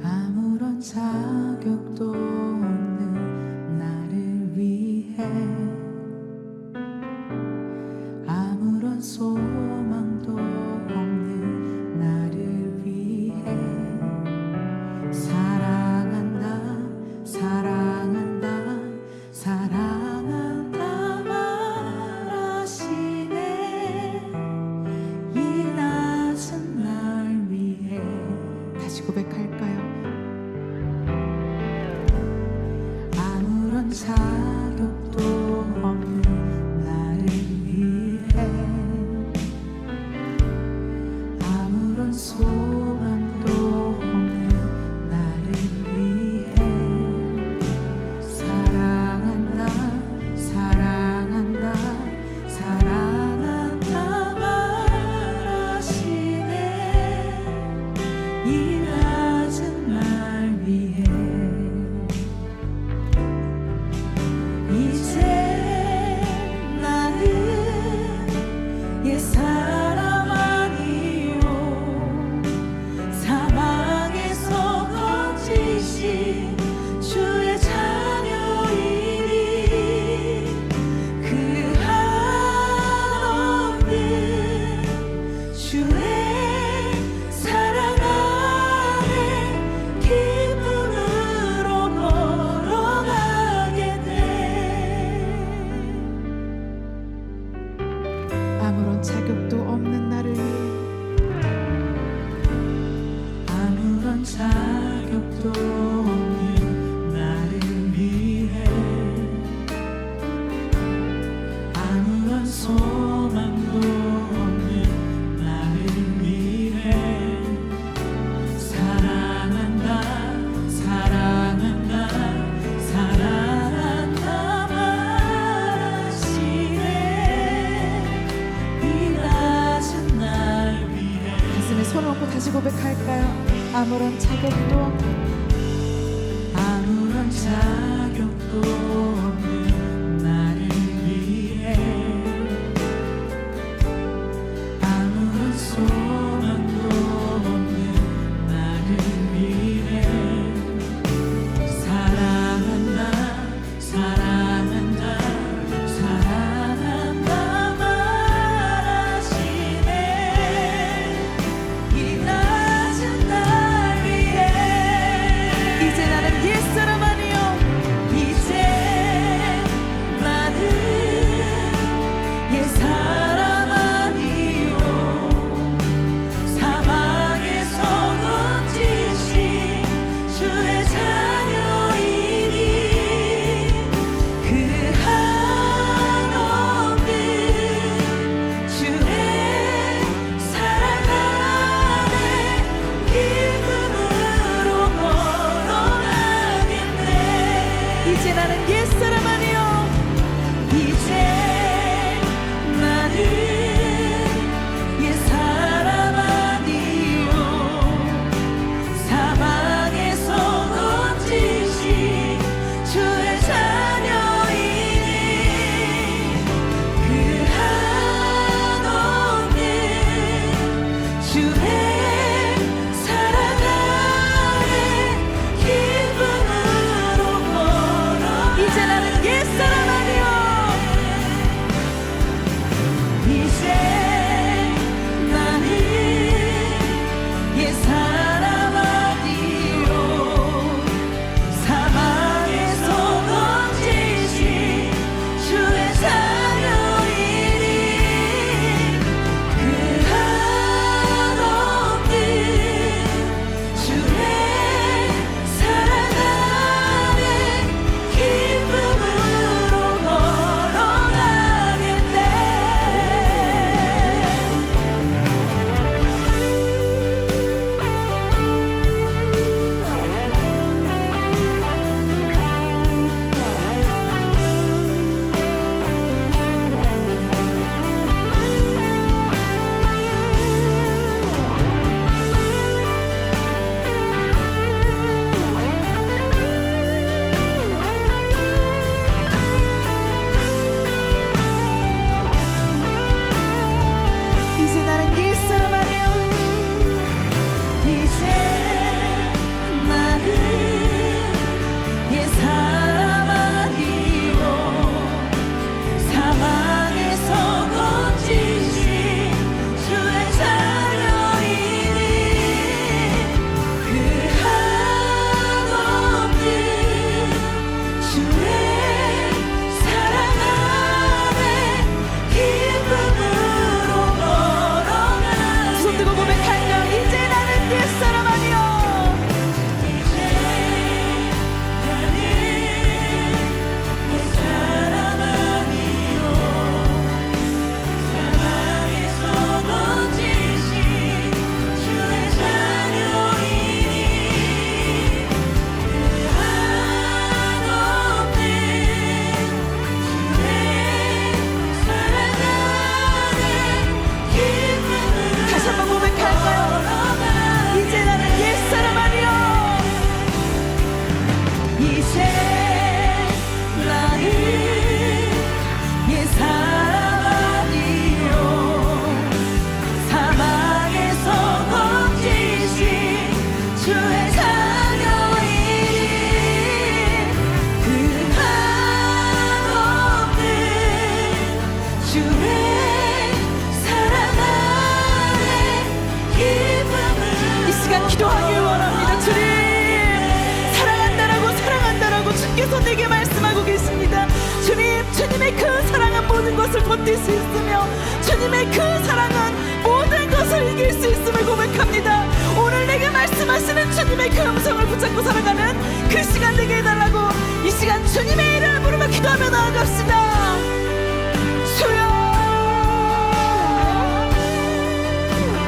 아무런 자격도 없는 나를 위해 아무런 소망도 없는 나를 위해 사랑한다 사랑한다 사랑한다 말하시네 이 낮은 날 위해. 다시 고백할까요? 아무런 자격도 없는 나를 위해 아무런 소망도 없는 나를 위해 사랑한다 사랑한다 사랑한다 말하시네 이 낮은 날 위해. 이제 나는 옛 사람 아니요 사망에서 건지신 주의 자녀이니 그 한없는 주의 사랑 안에 기쁨으로 걸어가게 돼. 아무런 자격도 없는 나를 위해 아무런 자격도 없는 나를 위해 아무런 소망도 없는 나를 위해 사랑한다 사랑한다 사랑한다 말하시네 이 낮은 날 위해. 가슴에 손을 얹고 다시 고백할까요? 아무런 자격도 아무런 자격도 없는 나를 위해 아무런 소망도 없는 나를 위해 사랑한다 사랑한다 사랑한다 말하시네 이 낮은 날 위해. 이제 나는 옛사람 아니요 이제 주의 사랑은 모든 것을 이길 수 있음을 고백합니다. 오늘 내게 말씀하시는 주님의 그 음성을 붙잡고 살아가는 그 시간 되게 해달라고 이 시간 주님의 이름을 부르며 기도하며 나아갑시다. 주여,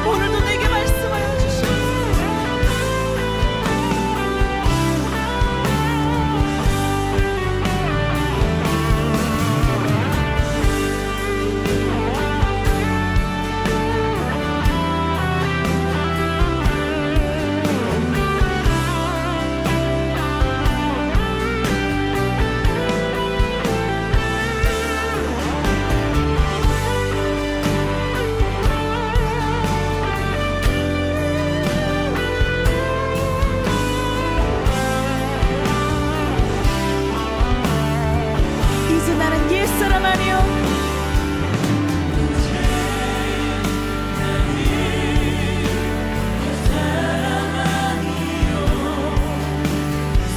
오늘도 내게 말씀하여 주시옵소서. 이제 나는 옛사람 아니요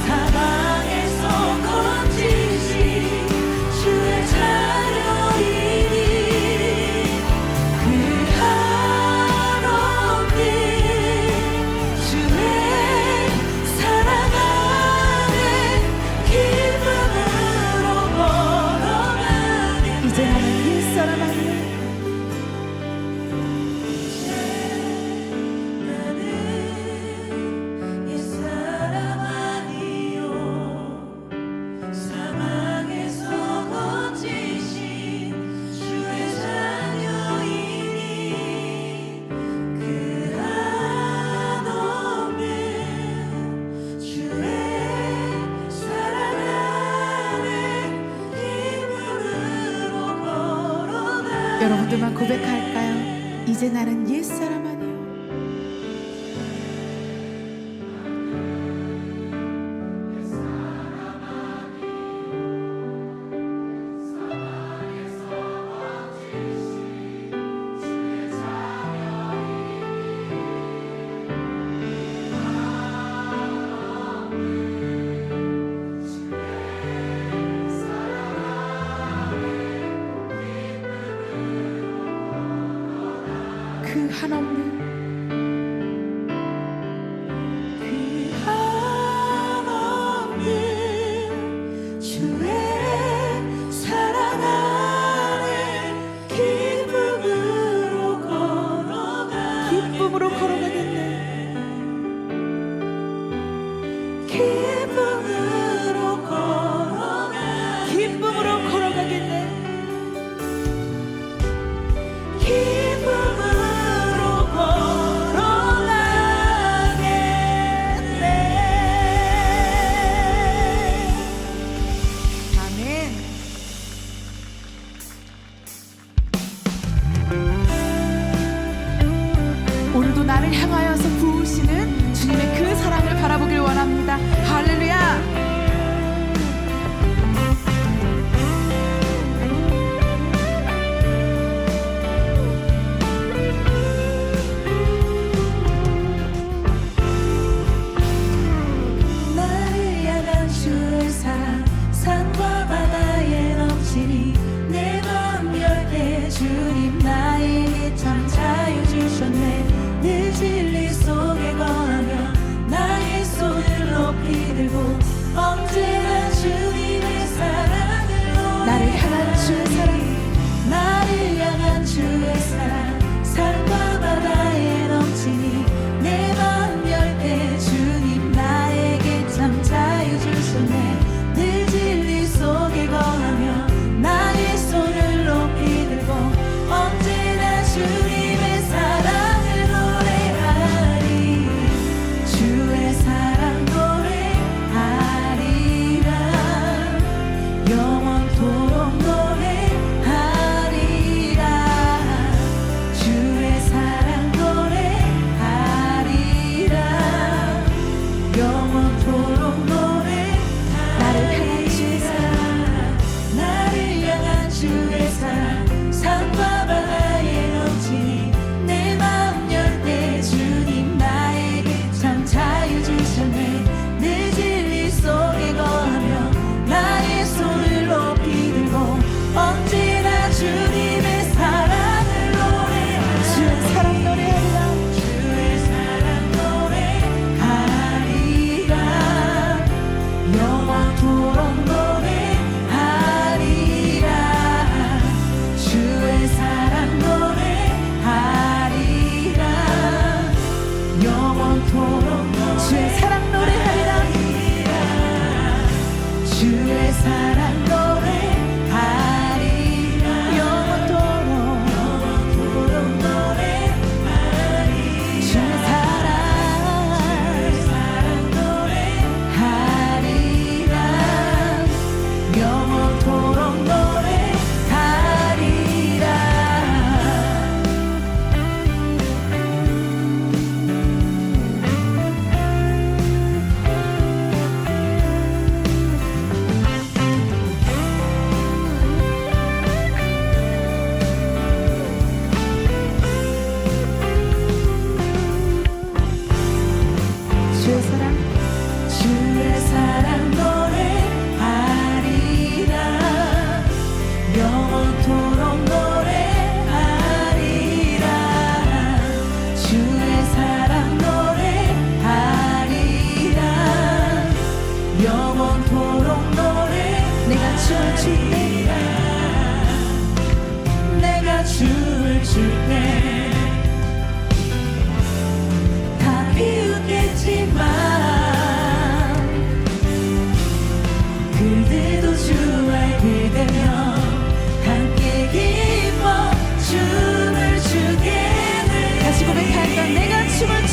사방에서 거짓이 주의 자녀이니 그 한없는 주의 사랑 안에 기쁨으로 걸어가는 이제 나는 옛사람 아니요 나는 옛사람 아니요 사망에서 거치신 주의 자녀이니 그 한없는 주의 사랑 안에 기쁨으로 걸어가 여러분들만 고백할까요? 이제 나는 옛사람 아니요 그 한없는 그 한없는 주의 사랑 안에 기쁨으로 걸어가겠네. 기쁨으로 걸어가겠네 기쁨으로 걸어가겠네. 기쁨으로 걸어가겠네. 아멘. 오늘도 나를 향하여서 부으시는 주님의 그 사랑을 바라보길 원합니다. 할렐루야. 나를 향한 주의 사랑 산과 바다에 넘치니 내 맘 열게 주님 나에게 참 자유 주셨네 늘 진리 속에 거하며 나의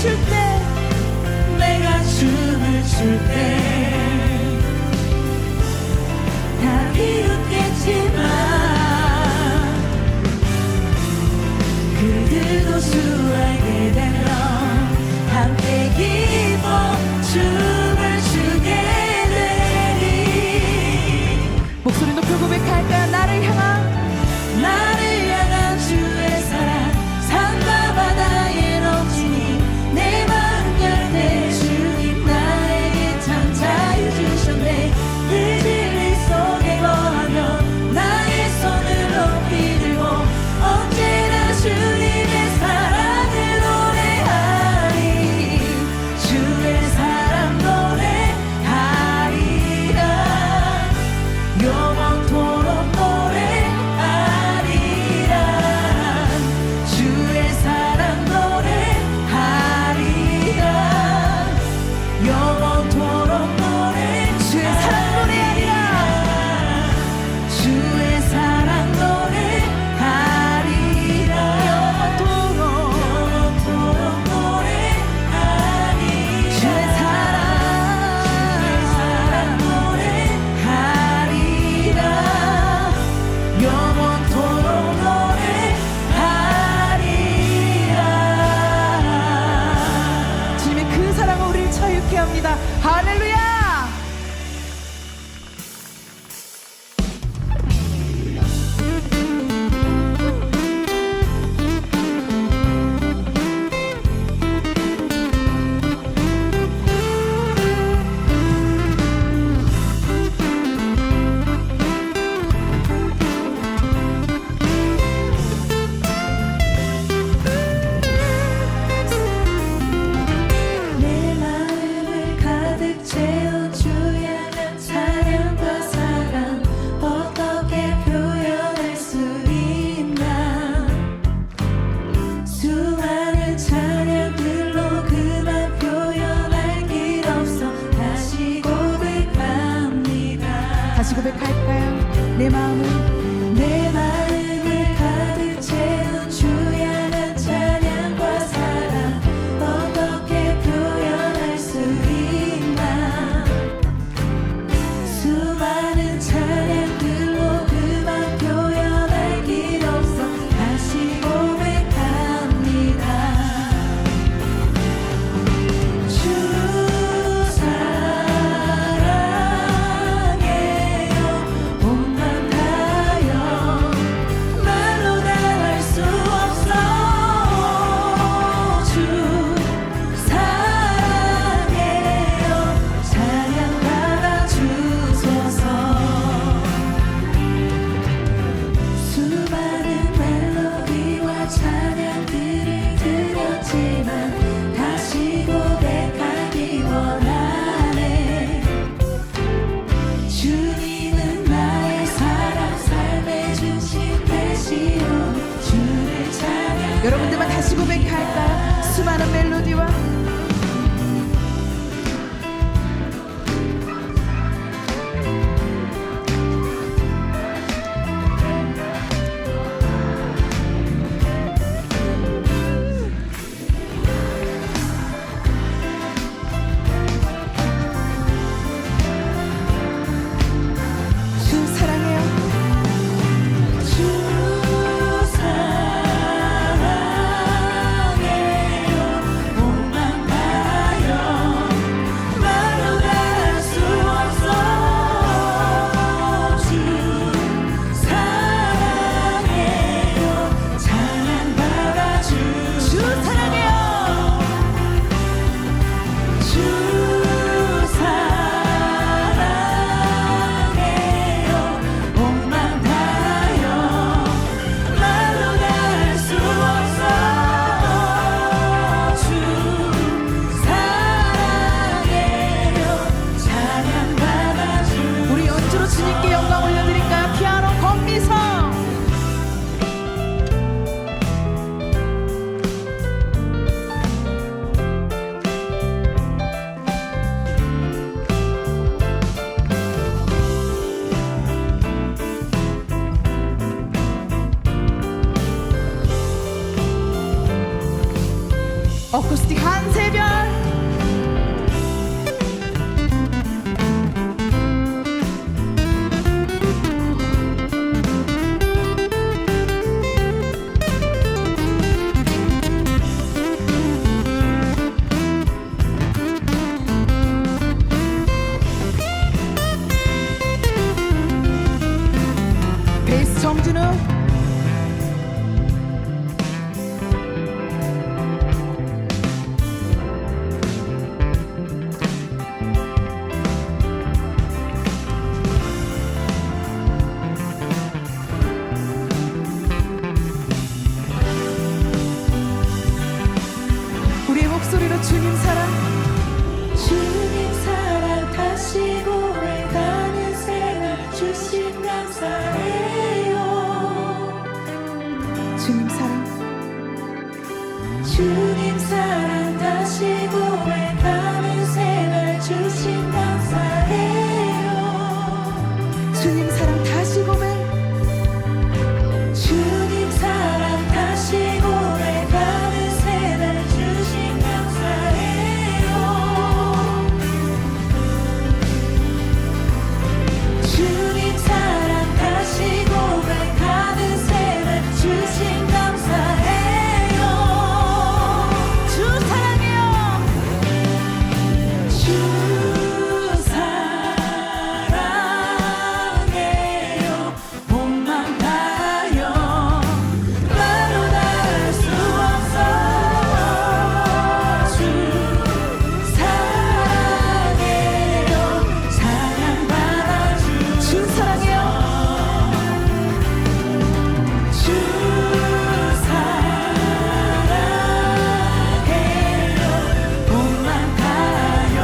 출 때 내가 춤을 출 때 다 비웃겠지만 그들도 수알게 되면 함께 기뻐 춤을 추게 되리. 목소리 높여 고백할까요? 나를 향한 주의 사랑 산과 바다에 넘치니 내 마음 열 때 주님 나에게 참 자유 주셨네. 늘 진리 속에 거하며 나의 손을 높이 들고 언제나 주님의 사랑을 노래하리. 주의 사랑 노래하리라. 영원토록 노래하리라. 주의 사랑 노래하리라. 영원토록 노래하리라. 주의 사랑 노래하리라. 주의 사랑 노래하리라. 영원토록 노래하리라. 주의 사랑 노래하리라. 영원토록 노래하리라. 주님의 그 사랑은 우리를 자유케 합니다. 할렐루야. 내 마음을 가득 채운 주 향한 찬양과 사랑 어떻게 표현할 수 있나. 수많은 찬양들로 그만 표현할 길 없어 다시 고백합니다. 다시 고백할까요? 내 마음을 가득 채운 주 향한 찬양과 사랑 어떻게 표현할 수 있나. 수많은 찬양들로 그만 표현할 길 없어 다시 고백합니다. 주 사랑해요. 온맘 다여 말로 다 할 수 없어. 주 사랑해요. 찬양 받아 주소서. 수많은 멜로디와 찬양들을 드렸지만 다시 고백하기 원하네. 주님은 나의 사랑 삶의 중심 되시오. 주를 찬양. 여러분들만 다시 고백할까요? 수많은 멜로디와 주 사랑해요. 주 사랑해요. 온맘 어쿠스틱 한세별. 베이스 정준우. 우리의 목소리로 주님 사랑. 주님 사랑 다시 고백하는 생활 주신 감사해요. 주님 사랑. 주님 사랑 다시 고백하는 생활 주신 감사해요. 주님 사랑 다시 고백. 주님 사랑 다시 고백하는 생활 주신 감사해요. 주님 사랑 다시 고백하는 생활 주신 감사해요. 주 사랑해요. 주 사랑해요. 몸만 다요 말로 다할 수 없어. 주 사랑해요. 찬양받아 주 사랑해요. 주 사랑해요. 몸만 다요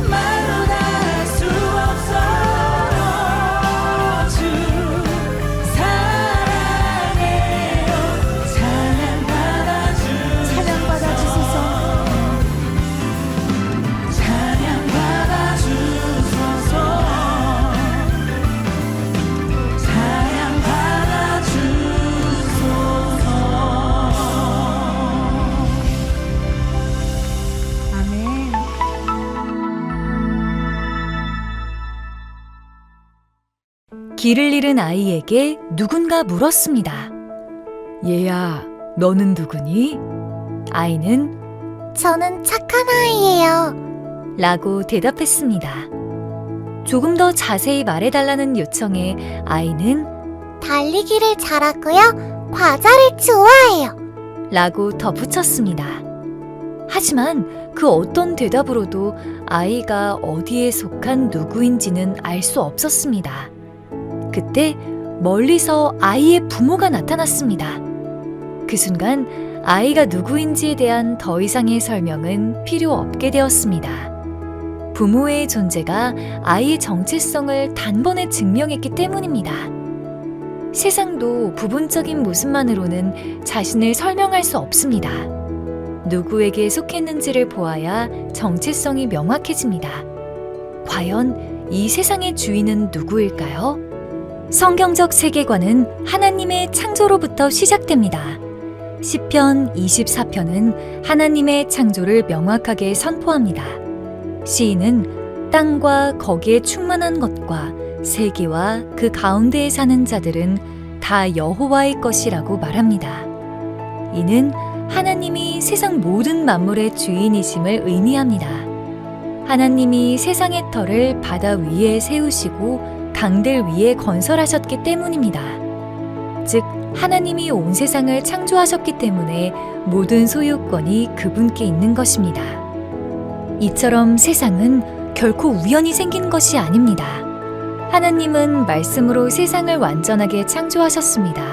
말로 다할 수 없어. 주 사랑해요. 찬양받아 주 찬양받아 주소서. 찬양받아 주소서. 찬양받아 주소서. 아멘. 길을 잃은 아이에게 누군가 물었습니다. 얘야, 너는 누구니? 아이는 저는 착한 아이예요. 라고 대답했습니다. 조금 더 자세히 말해달라는 요청에 아이는 달리기를 잘하고요. 과자를 좋아해요. 라고 덧붙였습니다. 하지만 그 어떤 대답으로도 아이가 어디에 속한 누구인지는 알 수 없었습니다. 그때 멀리서 아이의 부모가 나타났습니다. 그 순간 아이가 누구인지에 대한 더 이상의 설명은 필요 없게 되었습니다. 부모의 존재가 아이의 정체성을 단번에 증명했기 때문입니다. 세상도 부분적인 모습만으로는 자신을 설명할 수 없습니다. 누구에게 속했는지를 보아야 정체성이 명확해집니다. 과연 이 세상의 주인은 누구일까요? 성경적 세계관은 하나님의 창조로부터 시작됩니다. 시편 24편은 하나님의 창조를 명확하게 선포합니다. 시인은 땅과 거기에 충만한 것과 세계와 그 가운데에 사는 자들은 다 여호와의 것이라고 말합니다. 이는 하나님이 세상 모든 만물의 주인이심을 의미합니다. 하나님이 세상의 터를 바다 위에 세우시고 강들 위에 건설하셨기 때문입니다. 즉, 하나님이 온 세상을 창조하셨기 때문에 모든 소유권이 그분께 있는 것입니다. 이처럼 세상은 결코 우연히 생긴 것이 아닙니다. 하나님은 말씀으로 세상을 완전하게 창조하셨습니다.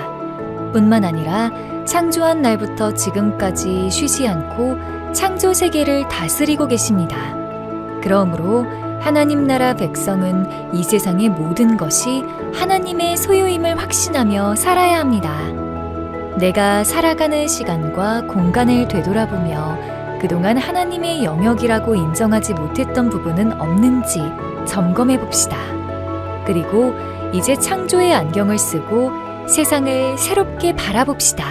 뿐만 아니라 창조한 날부터 지금까지 쉬지 않고 창조 세계를 다스리고 계십니다. 그러므로 하나님 나라 백성은 이 세상의 모든 것이 하나님의 소유임을 확신하며 살아야 합니다. 내가 살아가는 시간과 공간을 되돌아보며 그동안 하나님의 영역이라고 인정하지 못했던 부분은 없는지 점검해 봅시다. 그리고 이제 창조의 안경을 쓰고 세상을 새롭게 바라봅시다.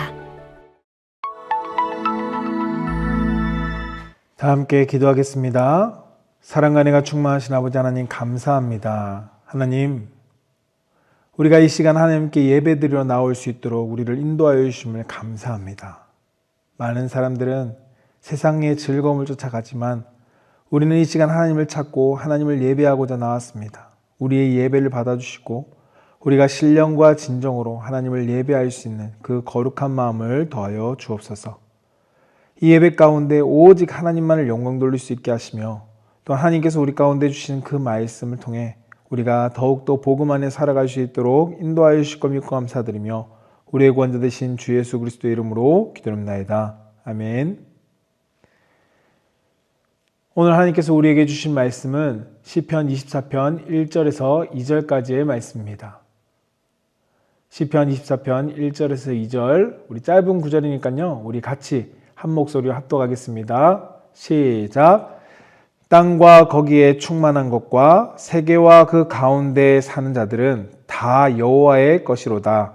다 함께 기도하겠습니다. 사랑과 은혜가 충만하신 아버지 하나님 감사합니다. 하나님, 우리가 이 시간 하나님께 예배드리러 나올 수 있도록 우리를 인도하여 주심을 감사합니다. 많은 사람들은 세상의 즐거움을 쫓아가지만 우리는 이 시간 하나님을 찾고 하나님을 예배하고자 나왔습니다. 우리의 예배를 받아주시고 우리가 신령과 진정으로 하나님을 예배할 수 있는 그 거룩한 마음을 더하여 주옵소서. 이 예배 가운데 오직 하나님만을 영광 돌릴 수 있게 하시며 또 하나님께서 우리 가운데 주신 그 말씀을 통해 우리가 더욱더 복음 안에 살아갈 수 있도록 인도하여 주실 것 믿고 감사드리며 우리의 구원자 되신 주 예수 그리스도의 이름으로 기도합니다. 아멘. 오늘 하나님께서 우리에게 주신 말씀은 시편 24편 1절에서 2절까지의 말씀입니다. 시편 24편 1절에서 2절, 우리 짧은 구절이니까요, 우리 같이 한 목소리로 합독하겠습니다. 시작. 땅과 거기에 충만한 것과 세계와 그 가운데에 사는 자들은 다 여호와의 것이로다.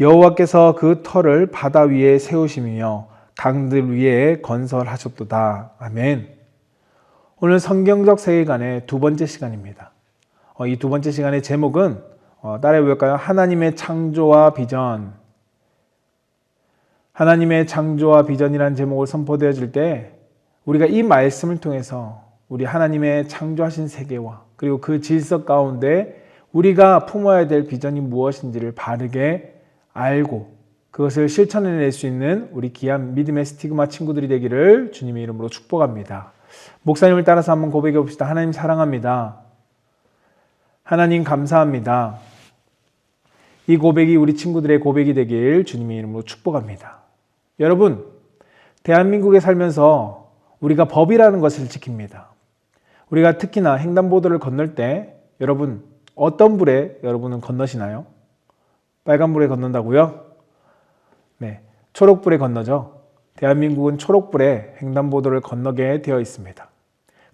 여호와께서 그 터를 바다 위에 세우시며 강들 위에 건설하셨도다. 아멘. 오늘 성경적 세계관의 두 번째 시간입니다. 이 두 번째 시간의 제목은 따라해 볼까요? 하나님의 창조와 비전. 하나님의 창조와 비전이라는 제목을 선포되어질 때 우리가 이 말씀을 통해서 우리 하나님의 창조하신 세계와 그리고 그 질서 가운데 우리가 품어야 될 비전이 무엇인지를 바르게 알고 그것을 실천해낼 수 있는 우리 귀한 믿음의 스티그마 친구들이 되기를 주님의 이름으로 축복합니다. 목사님을 따라서 한번 고백해 봅시다. 하나님 사랑합니다. 하나님 감사합니다. 이 고백이 우리 친구들의 고백이 되길 주님의 이름으로 축복합니다. 여러분, 대한민국에 살면서 우리가 법이라는 것을 지킵니다. 우리가 특히나 횡단보도를 건널 때 여러분 어떤 불에 여러분은 건너시나요? 빨간불에 건넌다고요? 네, 초록불에 건너죠. 대한민국은 초록불에 횡단보도를 건너게 되어 있습니다.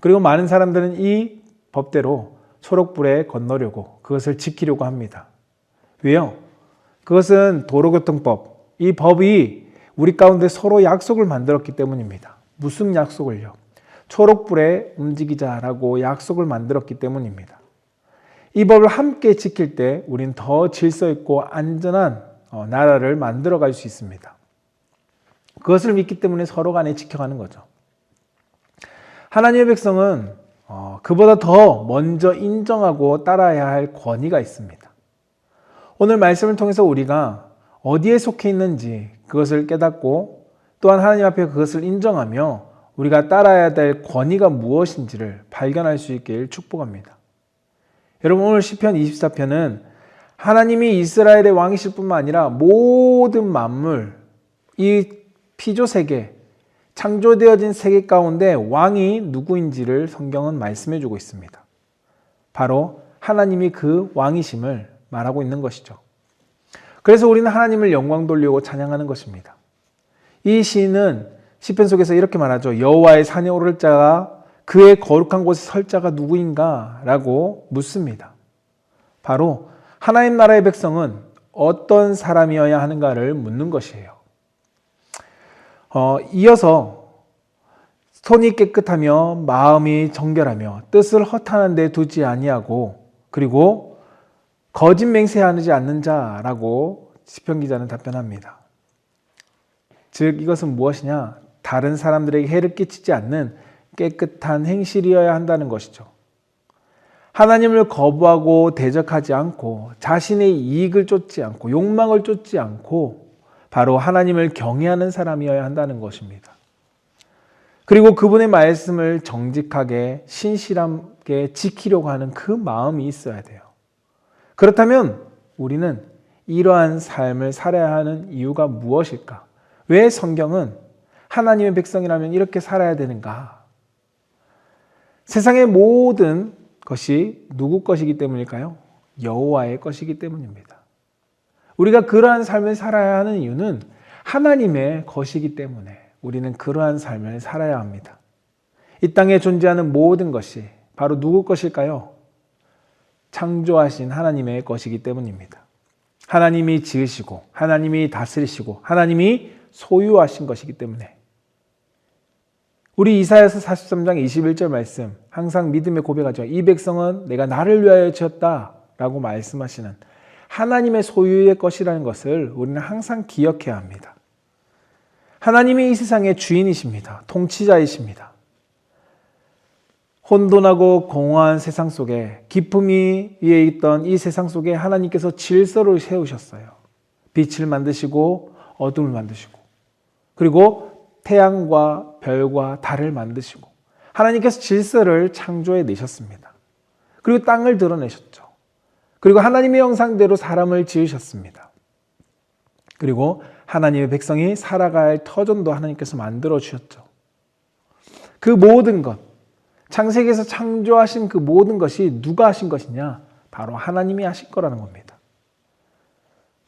그리고 많은 사람들은 이 법대로 초록불에 건너려고 그것을 지키려고 합니다. 왜요? 그것은 도로교통법, 이 법이 우리 가운데 서로 약속을 만들었기 때문입니다. 무슨 약속을요? 초록불에 움직이자라고 약속을 만들었기 때문입니다. 이 법을 함께 지킬 때 우린 더 질서 있고 안전한 나라를 만들어갈 수 있습니다. 그것을 믿기 때문에 서로 간에 지켜가는 거죠. 하나님의 백성은 그보다 더 먼저 인정하고 따라야 할 권위가 있습니다. 오늘 말씀을 통해서 우리가 어디에 속해 있는지 그것을 깨닫고 또한 하나님 앞에 그것을 인정하며 우리가 따라야 될 권위가 무엇인지를 발견할 수 있길 축복합니다. 여러분, 오늘 시편 24편은 하나님이 이스라엘의 왕이실 뿐만 아니라 모든 만물, 이 피조세계, 창조되어진 세계 가운데 왕이 누구인지를 성경은 말씀해 주고 있습니다. 바로 하나님이 그 왕이심을 말하고 있는 것이죠. 그래서 우리는 하나님을 영광 돌리고 찬양하는 것입니다. 이 시인은 시편 속에서 이렇게 말하죠. 여호와의 산에 오를 자가 그의 거룩한 곳에 설 자가 누구인가? 라고 묻습니다. 바로 하나님 나라의 백성은 어떤 사람이어야 하는가를 묻는 것이에요. 이어서 손이 깨끗하며 마음이 정결하며 뜻을 허탄한 데 두지 아니하고 그리고 거짓 맹세하지 않는 자라고 시편 기자는 답변합니다. 즉 이것은 무엇이냐? 다른 사람들에게 해를 끼치지 않는 깨끗한 행실이어야 한다는 것이죠. 하나님을 거부하고 대적하지 않고 자신의 이익을 쫓지 않고 욕망을 쫓지 않고 바로 하나님을 경외하는 사람이어야 한다는 것입니다. 그리고 그분의 말씀을 정직하게 신실하게 지키려고 하는 그 마음이 있어야 돼요. 그렇다면 우리는 이러한 삶을 살아야 하는 이유가 무엇일까? 왜 성경은 하나님의 백성이라면 이렇게 살아야 되는가? 세상의 모든 것이 누구 것이기 때문일까요? 여호와의 것이기 때문입니다. 우리가 그러한 삶을 살아야 하는 이유는 하나님의 것이기 때문에 우리는 그러한 삶을 살아야 합니다. 이 땅에 존재하는 모든 것이 바로 누구 것일까요? 창조하신 하나님의 것이기 때문입니다. 하나님이 지으시고 하나님이 다스리시고 하나님이 소유하신 것이기 때문에 우리 이사야서 43장 21절 말씀 항상 믿음의 고백하죠. 이 백성은 내가 나를 위하여 지었다 라고 말씀하시는 하나님의 소유의 것이라는 것을 우리는 항상 기억해야 합니다. 하나님이 이 세상의 주인이십니다. 통치자이십니다. 혼돈하고 공허한 세상 속에 기쁨이 위에 있던 이 세상 속에 하나님께서 질서를 세우셨어요. 빛을 만드시고 어둠을 만드시고 그리고 태양과 별과 달을 만드시고 하나님께서 질서를 창조해 내셨습니다. 그리고 땅을 드러내셨죠. 그리고 하나님의 형상대로 사람을 지으셨습니다. 그리고 하나님의 백성이 살아갈 터전도 하나님께서 만들어 주셨죠. 그 모든 것, 창세기에서 창조하신 그 모든 것이 누가 하신 것이냐? 바로 하나님이 하신 거라는 겁니다.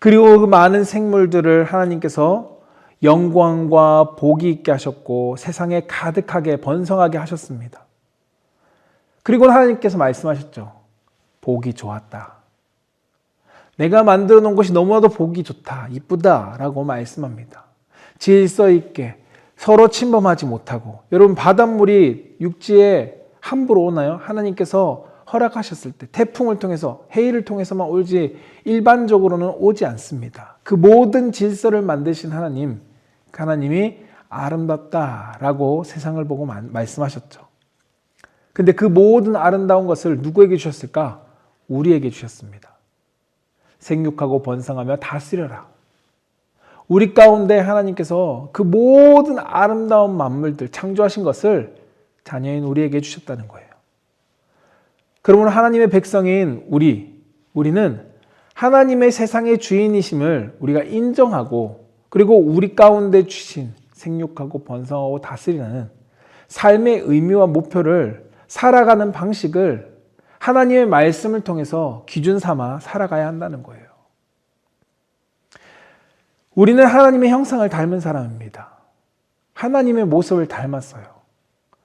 그리고 그 많은 생물들을 하나님께서 영광과 복이 있게 하셨고 세상에 가득하게 번성하게 하셨습니다. 그리고 하나님께서 말씀하셨죠. 복이 좋았다. 내가 만들어 놓은 것이 너무나도 보기 좋다, 이쁘다 라고 말씀합니다. 질서 있게 서로 침범하지 못하고 여러분 바닷물이 육지에 함부로 오나요? 하나님께서 허락하셨을 때 태풍을 통해서 해일을 통해서만 오지 일반적으로는 오지 않습니다. 그 모든 질서를 만드신 하나님, 그 하나님이 아름답다라고 세상을 보고 말씀하셨죠. 근데 그 모든 아름다운 것을 누구에게 주셨을까? 우리에게 주셨습니다. 생육하고 번성하며 다스려라. 우리 가운데 하나님께서 그 모든 아름다운 만물들 창조하신 것을 자녀인 우리에게 주셨다는 거예요. 그러므로 하나님의 백성인 우리는 하나님의 세상의 주인이심을 우리가 인정하고 그리고 우리 가운데 주신 생육하고 번성하고 다스리는 삶의 의미와 목표를 살아가는 방식을 하나님의 말씀을 통해서 기준 삼아 살아가야 한다는 거예요. 우리는 하나님의 형상을 닮은 사람입니다. 하나님의 모습을 닮았어요.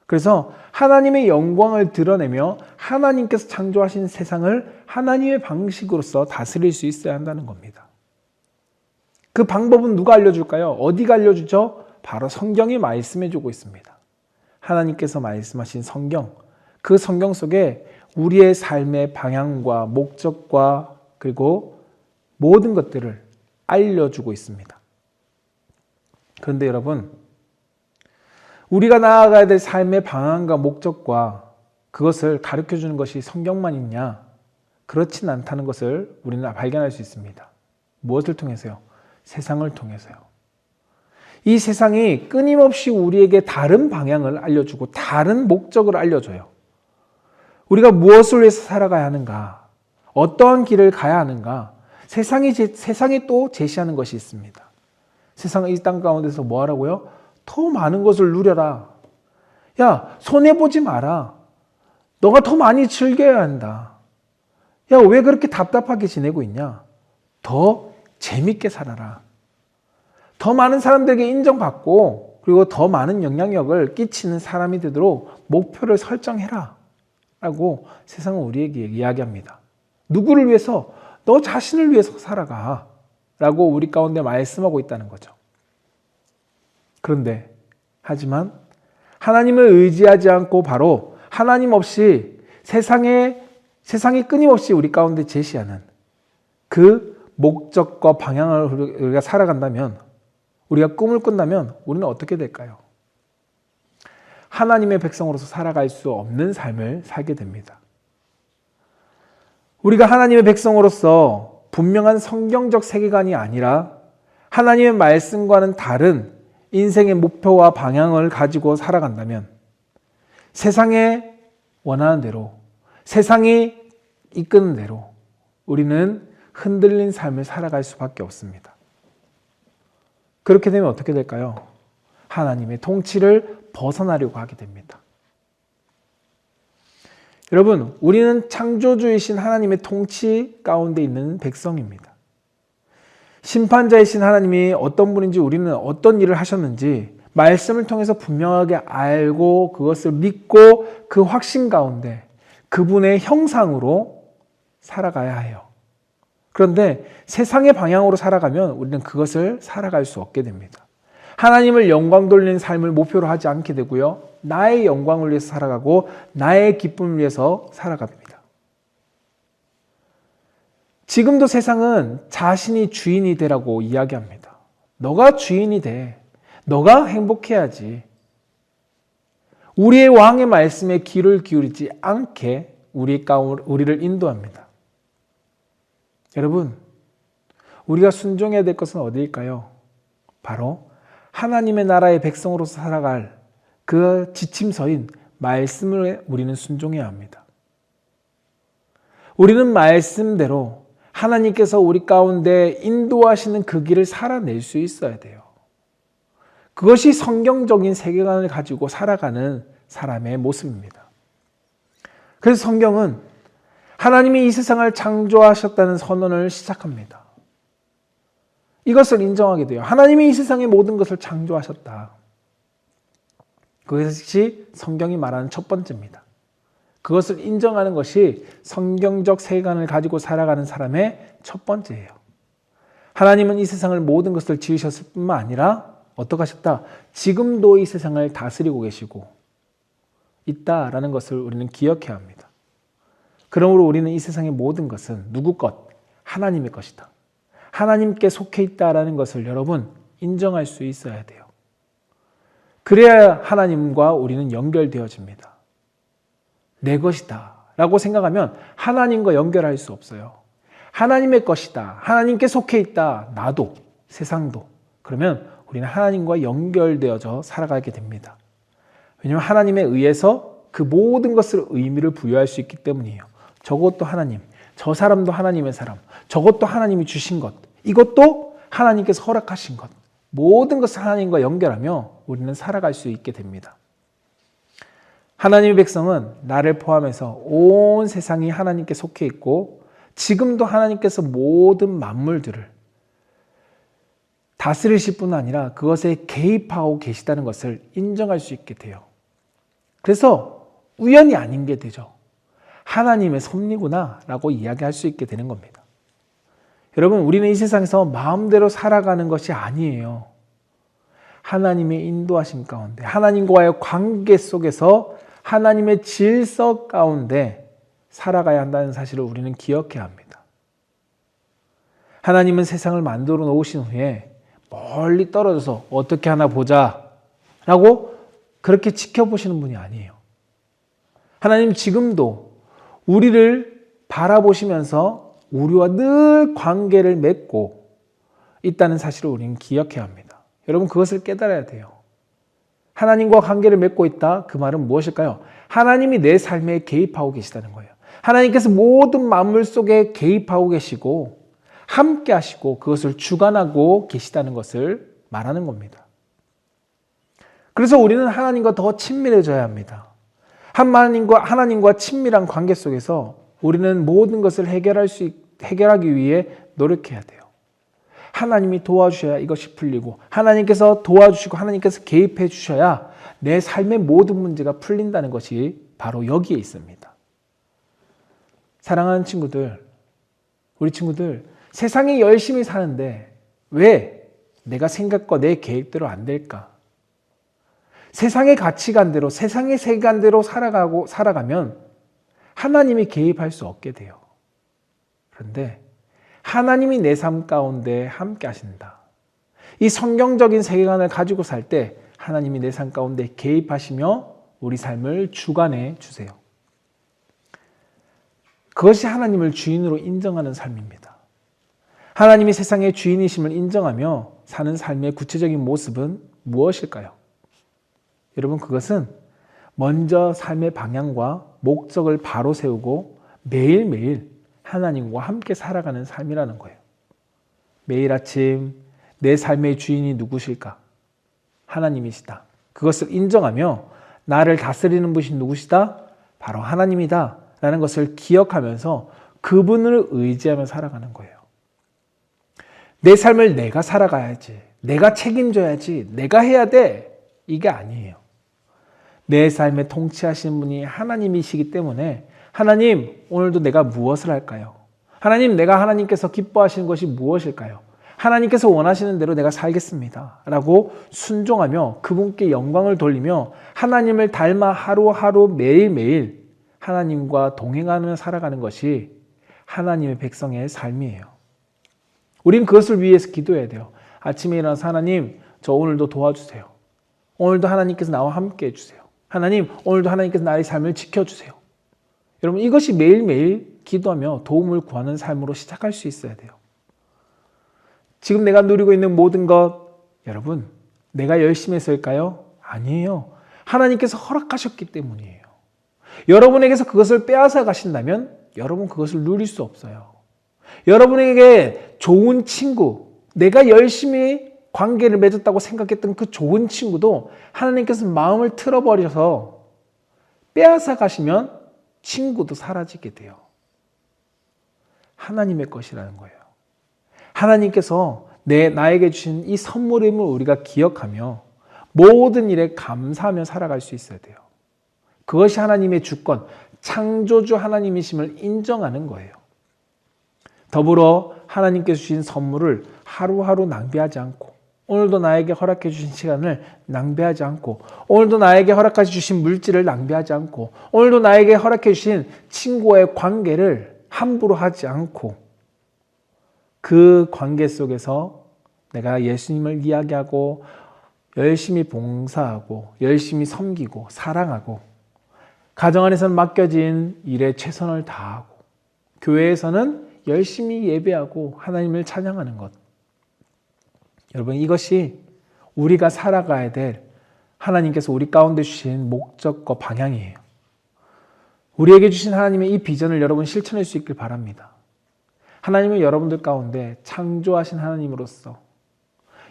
그래서 하나님의 영광을 드러내며 하나님께서 창조하신 세상을 하나님의 방식으로서 다스릴 수 있어야 한다는 겁니다. 그 방법은 누가 알려줄까요? 어디가 알려주죠? 바로 성경이 말씀해주고 있습니다. 하나님께서 말씀하신 성경, 그 성경 속에 우리의 삶의 방향과 목적과 그리고 모든 것들을 알려주고 있습니다. 그런데 여러분, 우리가 나아가야 될 삶의 방향과 목적과 그것을 가르쳐주는 것이 성경만 있냐? 그렇진 않다는 것을 우리는 발견할 수 있습니다. 무엇을 통해서요? 세상을 통해서요. 이 세상이 끊임없이 우리에게 다른 방향을 알려주고 다른 목적을 알려줘요. 우리가 무엇을 위해서 살아가야 하는가? 어떠한 길을 가야 하는가? 세상이 또 제시하는 것이 있습니다. 세상은 이 땅 가운데서 뭐 하라고요? 더 많은 것을 누려라. 야, 손해보지 마라. 너가 더 많이 즐겨야 한다. 야, 왜 그렇게 답답하게 지내고 있냐? 더 재밌게 살아라. 더 많은 사람들에게 인정받고 그리고 더 많은 영향력을 끼치는 사람이 되도록 목표를 설정해라 라고 세상은 우리에게 이야기합니다. 누구를 위해서? 너 자신을 위해서 살아가 라고 우리 가운데 말씀하고 있다는 거죠. 그런데 하지만 하나님을 의지하지 않고 바로 하나님 없이 세상이 끊임없이 우리 가운데 제시하는 그 목적과 방향을 우리가 살아간다면, 우리가 꿈을 꾼다면 우리는 어떻게 될까요? 하나님의 백성으로서 살아갈 수 없는 삶을 살게 됩니다. 우리가 하나님의 백성으로서 분명한 성경적 세계관이 아니라 하나님의 말씀과는 다른 인생의 목표와 방향을 가지고 살아간다면 세상에 원하는 대로, 세상이 이끄는 대로 우리는 흔들린 삶을 살아갈 수밖에 없습니다. 그렇게 되면 어떻게 될까요? 하나님의 통치를 벗어나려고 하게 됩니다. 여러분, 우리는 창조주이신 하나님의 통치 가운데 있는 백성입니다. 심판자이신 하나님이 어떤 분인지, 우리는 어떤 일을 하셨는지 말씀을 통해서 분명하게 알고 그것을 믿고 그 확신 가운데 그분의 형상으로 살아가야 해요. 그런데 세상의 방향으로 살아가면 우리는 그것을 살아갈 수 없게 됩니다. 하나님을 영광 돌리는 삶을 목표로 하지 않게 되고요. 나의 영광을 위해서 살아가고 나의 기쁨을 위해서 살아갑니다. 지금도 세상은 자신이 주인이 되라고 이야기합니다. 너가 주인이 돼. 너가 행복해야지. 우리의 왕의 말씀에 귀를 기울이지 않게 우리를 인도합니다. 여러분, 우리가 순종해야 될 것은 어디일까요? 바로 하나님의 나라의 백성으로서 살아갈 그 지침서인 말씀을 우리는 순종해야 합니다. 우리는 말씀대로 하나님께서 우리 가운데 인도하시는 그 길을 살아낼 수 있어야 돼요. 그것이 성경적인 세계관을 가지고 살아가는 사람의 모습입니다. 그래서 성경은 하나님이 이 세상을 창조하셨다는 선언을 시작합니다. 이것을 인정하게 돼요. 하나님이 이 세상의 모든 것을 창조하셨다. 그것이 성경이 말하는 첫 번째입니다. 그것을 인정하는 것이 성경적 세계관을 가지고 살아가는 사람의 첫 번째예요. 하나님은 이 세상을 모든 것을 지으셨을 뿐만 아니라 어떻게 하셨다? 지금도 이 세상을 다스리고 계시고 있다라는 것을 우리는 기억해야 합니다. 그러므로 우리는 이 세상의 모든 것은 누구 것? 하나님의 것이다. 하나님께 속해 있다라는 것을 여러분 인정할 수 있어야 돼요. 그래야 하나님과 우리는 연결되어집니다. 내 것이다 라고 생각하면 하나님과 연결할 수 없어요. 하나님의 것이다. 하나님께 속해 있다. 나도, 세상도. 그러면 우리는 하나님과 연결되어져 살아가게 됩니다. 왜냐하면 하나님에 의해서 그 모든 것을 의미를 부여할 수 있기 때문이에요. 저것도 하나님, 저 사람도 하나님의 사람, 저것도 하나님이 주신 것, 이것도 하나님께서 허락하신 것, 모든 것을 하나님과 연결하며 우리는 살아갈 수 있게 됩니다. 하나님의 백성은 나를 포함해서 온 세상이 하나님께 속해 있고 지금도 하나님께서 모든 만물들을 다스리실 뿐 아니라 그것에 개입하고 계시다는 것을 인정할 수 있게 돼요. 그래서 우연이 아닌 게 되죠. 하나님의 섭리구나 라고 이야기할 수 있게 되는 겁니다. 여러분, 우리는 이 세상에서 마음대로 살아가는 것이 아니에요. 하나님의 인도하심 가운데, 하나님과의 관계 속에서 하나님의 질서 가운데 살아가야 한다는 사실을 우리는 기억해야 합니다. 하나님은 세상을 만들어 놓으신 후에 멀리 떨어져서 어떻게 하나 보자 라고 그렇게 지켜보시는 분이 아니에요. 하나님 지금도 우리를 바라보시면서 우리와 늘 관계를 맺고 있다는 사실을 우리는 기억해야 합니다. 여러분, 그것을 깨달아야 돼요. 하나님과 관계를 맺고 있다. 그 말은 무엇일까요? 하나님이 내 삶에 개입하고 계시다는 거예요. 하나님께서 모든 만물 속에 개입하고 계시고 함께 하시고 그것을 주관하고 계시다는 것을 말하는 겁니다. 그래서 우리는 하나님과 더 친밀해져야 합니다. 하나님과 친밀한 관계 속에서 우리는 모든 것을 해결하기 위해 노력해야 돼요. 하나님이 도와주셔야 이것이 풀리고 하나님께서 도와주시고 하나님께서 개입해 주셔야 내 삶의 모든 문제가 풀린다는 것이 바로 여기에 있습니다. 사랑하는 친구들, 우리 친구들, 세상에 열심히 사는데 왜 내가 생각과 내 계획대로 안 될까? 세상의 가치관대로, 세상의 세계관대로 살아가면 하나님이 개입할 수 없게 돼요. 그런데 하나님이 내 삶 가운데 함께 하신다. 이 성경적인 세계관을 가지고 살 때 하나님이 내 삶 가운데 개입하시며 우리 삶을 주관해 주세요. 그것이 하나님을 주인으로 인정하는 삶입니다. 하나님이 세상의 주인이심을 인정하며 사는 삶의 구체적인 모습은 무엇일까요? 여러분, 그것은 먼저 삶의 방향과 목적을 바로 세우고 매일매일 하나님과 함께 살아가는 삶이라는 거예요. 매일 아침 내 삶의 주인이 누구실까? 하나님이시다. 그것을 인정하며 나를 다스리는 분이 누구시다? 바로 하나님이다 라는 것을 기억하면서 그분을 의지하며 살아가는 거예요. 내 삶을 내가 살아가야지, 내가 책임져야지, 내가 해야 돼, 이게 아니에요. 내 삶에 통치하시는 분이 하나님이시기 때문에 하나님, 오늘도 내가 무엇을 할까요? 하나님, 내가 하나님께서 기뻐하시는 것이 무엇일까요? 하나님께서 원하시는 대로 내가 살겠습니다 라고 순종하며 그분께 영광을 돌리며 하나님을 닮아 하루하루 매일매일 하나님과 동행하며 살아가는 것이 하나님의 백성의 삶이에요. 우린 그것을 위해서 기도해야 돼요. 아침에 일어나서 하나님, 저 오늘도 도와주세요. 오늘도 하나님께서 나와 함께 해주세요. 하나님, 오늘도 하나님께서 나의 삶을 지켜주세요. 여러분, 이것이 매일매일 기도하며 도움을 구하는 삶으로 시작할 수 있어야 돼요. 지금 내가 누리고 있는 모든 것, 여러분, 내가 열심히 했을까요? 아니에요. 하나님께서 허락하셨기 때문이에요. 여러분에게서 그것을 빼앗아 가신다면 여러분 그것을 누릴 수 없어요. 여러분에게 좋은 친구, 내가 열심히 관계를 맺었다고 생각했던 그 좋은 친구도 하나님께서 마음을 틀어버려서 빼앗아 가시면 친구도 사라지게 돼요. 하나님의 것이라는 거예요. 하나님께서 나에게 주신 이 선물임을 우리가 기억하며 모든 일에 감사하며 살아갈 수 있어야 돼요. 그것이 하나님의 주권, 창조주 하나님이심을 인정하는 거예요. 더불어 하나님께서 주신 선물을 하루하루 낭비하지 않고, 오늘도 나에게 허락해 주신 시간을 낭비하지 않고, 오늘도 나에게 허락해 주신 물질을 낭비하지 않고, 오늘도 나에게 허락해 주신 친구와의 관계를 함부로 하지 않고, 그 관계 속에서 내가 예수님을 이야기하고 열심히 봉사하고 열심히 섬기고 사랑하고, 가정 안에서는 맡겨진 일에 최선을 다하고, 교회에서는 열심히 예배하고 하나님을 찬양하는 것. 여러분, 이것이 우리가 살아가야 될 하나님께서 우리 가운데 주신 목적과 방향이에요. 우리에게 주신 하나님의 이 비전을 여러분 실천할 수 있길 바랍니다. 하나님은 여러분들 가운데 창조하신 하나님으로서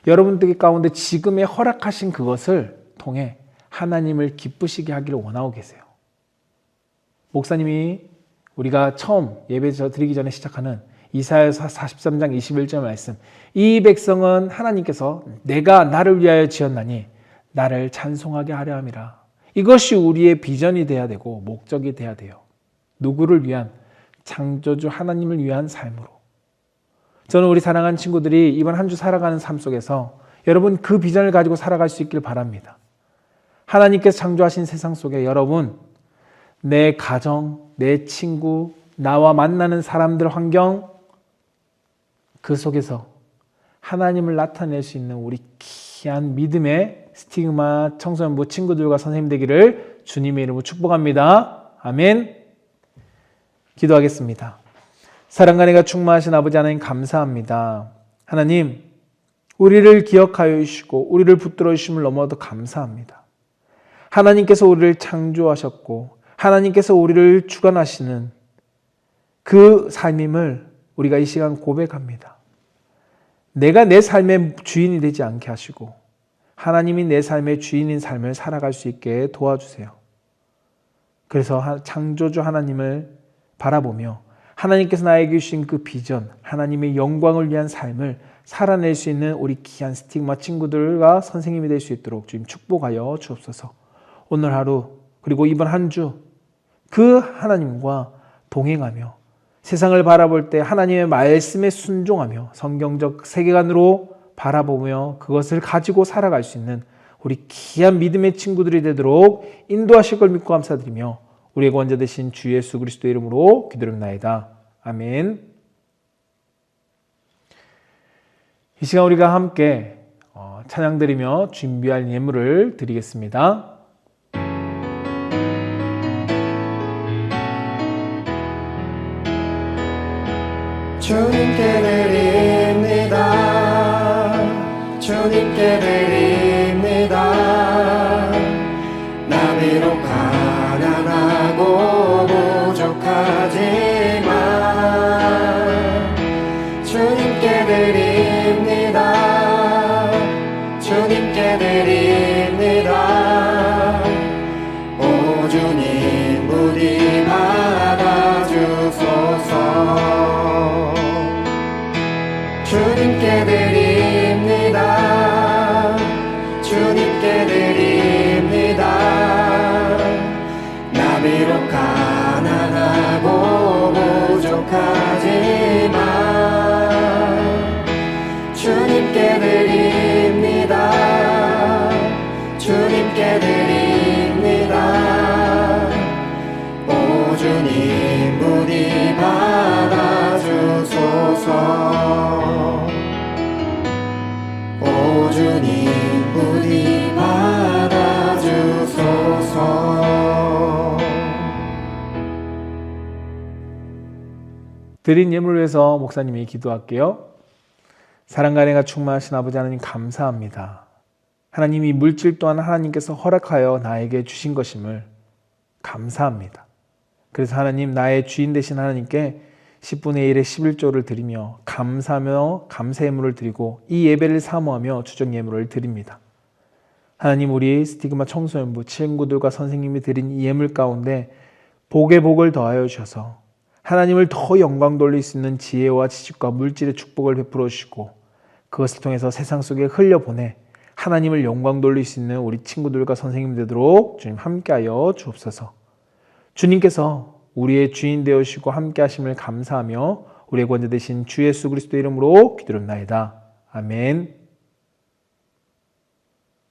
여러분들 가운데 지금의 허락하신 그것을 통해 하나님을 기쁘시게 하기를 원하고 계세요. 목사님이 우리가 처음 예배 드리기 전에 시작하는 이사야서 43장 21절 말씀, 이 백성은 하나님께서 내가 나를 위하여 지었나니 나를 찬송하게 하려 함이라. 이것이 우리의 비전이 돼야 되고 목적이 돼야 돼요. 누구를 위한? 창조주 하나님을 위한 삶으로. 저는 우리 사랑하는 친구들이 이번 한 주 살아가는 삶 속에서 여러분 그 비전을 가지고 살아갈 수 있길 바랍니다. 하나님께서 창조하신 세상 속에 여러분, 내 가정, 내 친구, 나와 만나는 사람들 환경, 그 속에서 하나님을 나타낼 수 있는 우리 귀한 믿음의 스티그마 청소년부 친구들과 선생님 되기를 주님의 이름으로 축복합니다. 아멘. 기도하겠습니다. 사랑과 은혜가 충만하신 아버지 하나님 감사합니다. 하나님, 우리를 기억하여 주시고 우리를 붙들어 주심을 너무나도 감사합니다. 하나님께서 우리를 창조하셨고 하나님께서 우리를 주관하시는 그 삶임을 우리가 이 시간 고백합니다. 내가 내 삶의 주인이 되지 않게 하시고 하나님이 내 삶의 주인인 삶을 살아갈 수 있게 도와주세요. 그래서 창조주 하나님을 바라보며 하나님께서 나에게 주신 그 비전, 하나님의 영광을 위한 삶을 살아낼 수 있는 우리 귀한 스티그마 친구들과 선생님이 될 수 있도록 주님 축복하여 주옵소서. 오늘 하루 그리고 이번 한 주 그 하나님과 동행하며 세상을 바라볼 때 하나님의 말씀에 순종하며 성경적 세계관으로 바라보며 그것을 가지고 살아갈 수 있는 우리 귀한 믿음의 친구들이 되도록 인도하실 걸 믿고 감사드리며 우리의 구원자 되신 주 예수 그리스도의 이름으로 기도드립나이다. 아멘. 이 시간 우리가 함께 찬양드리며 준비할 예물을 드리겠습니다. 주님께 드립니다. 주님께 드립니다. 나 비록 가난하고 부족하지만 주님께 드립니다. 주님께 드립니다. 오 주님 부디 받아주소서. 주님께 드립니다. 주님께 드립니다. 나 비록 가난하고 부족하지만 드린 예물을 위해서 목사님이 기도할게요. 사랑과 은혜가 충만하신 아버지 하나님 감사합니다. 하나님 이 물질 또한 하나님께서 허락하여 나에게 주신 것임을 감사합니다. 그래서 하나님 나의 주인 되신 하나님께 10분의 1의 11조를 드리며 감사하며 감사 예물을 드리고 이 예배를 사모하며 주적 예물을 드립니다. 하나님 우리 스티그마 청소년부 친구들과 선생님이 드린 이 예물 가운데 복의 복을 더하여 주셔서 하나님을 더 영광 돌릴 수 있는 지혜와 지식과 물질의 축복을 베풀어 주시고 그것을 통해서 세상 속에 흘려보내 하나님을 영광 돌릴 수 있는 우리 친구들과 선생님 되도록 주님 함께하여 주옵소서. 주님께서 우리의 주인 되어주시고 함께 하심을 감사하며 우리의 구원자 되신 주 예수 그리스도 이름으로 기도합나이다. 아멘.